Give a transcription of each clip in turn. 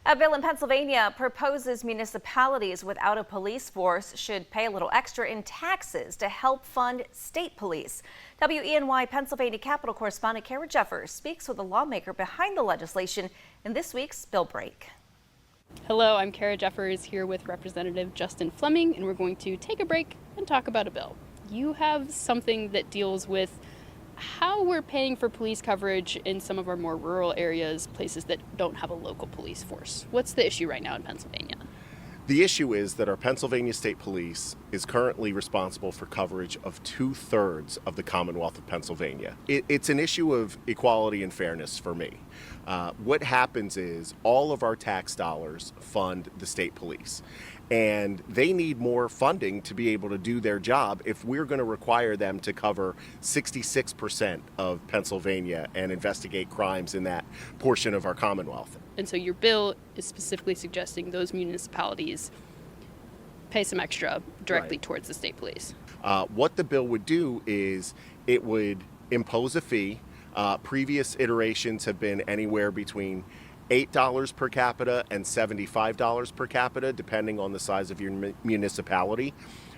A bill in Pennsylvania proposes municipalities without a police force should pay a little extra in taxes to help fund state police. WENY Pennsylvania Capitol correspondent Kara Jeffers speaks with the lawmaker behind the legislation in this week's Bill Break. Hello, I'm Kara Jeffers here with Representative Justin Fleming, and we're going to take a break and talk about a bill. You have something that deals with how we're paying for police coverage in some of our more rural areas, places that don't have a local police force. What's the issue right now in Pennsylvania? The issue is that our Pennsylvania State Police is currently responsible for coverage of 2/3 of the Commonwealth of Pennsylvania. It's an issue of equality and fairness for me. What happens is all of our tax dollars fund the state police, and they need more funding to be able to do their job if we're going to require them to cover 66% of Pennsylvania and investigate crimes in that portion of our Commonwealth. And so your bill is specifically suggesting those municipalities pay some extra directly towards the state police. What the bill would do is it would impose a fee. Previous iterations have been anywhere between $8 per capita and $75 per capita, depending on the size of your municipality.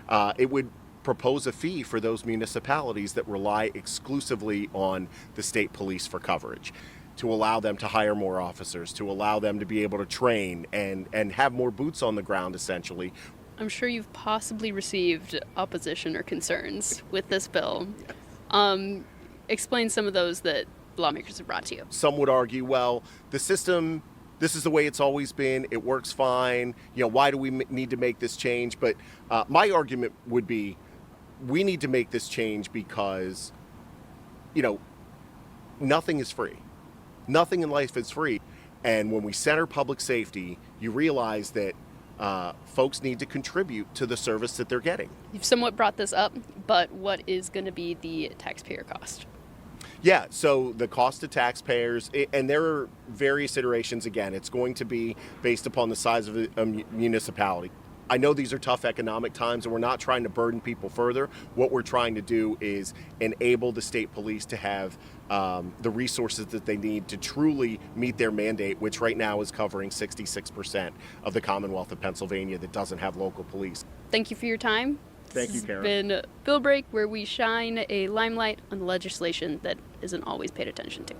It would propose a fee for those municipalities that rely exclusively on the state police for coverage, to allow them to hire more officers, to allow them to be able to train and have more boots on the ground, essentially. I'm sure you've possibly received opposition or concerns with this bill. Explain some of those that lawmakers have brought to you. Some would argue, well, the system, this is the way it's always been. It works fine. Why do we need to make this change? But my argument would be, we need to make this change because, nothing is free. Nothing in life is free. And when we center public safety, you realize that folks need to contribute to the service that they're getting. You've somewhat brought this up, but what is going to be the taxpayer cost? Yeah, so the cost to taxpayers, and there are various iterations. Again, it's going to be based upon the size of a municipality. I know these are tough economic times, and we're not trying to burden people further. What we're trying to do is enable the state police to have the resources that they need to truly meet their mandate, which right now is covering 66% of the Commonwealth of Pennsylvania that doesn't have local police. Thank you for your time. Thank you, Karen. This has been Bill Break, where we shine a limelight on the legislation that isn't always paid attention to.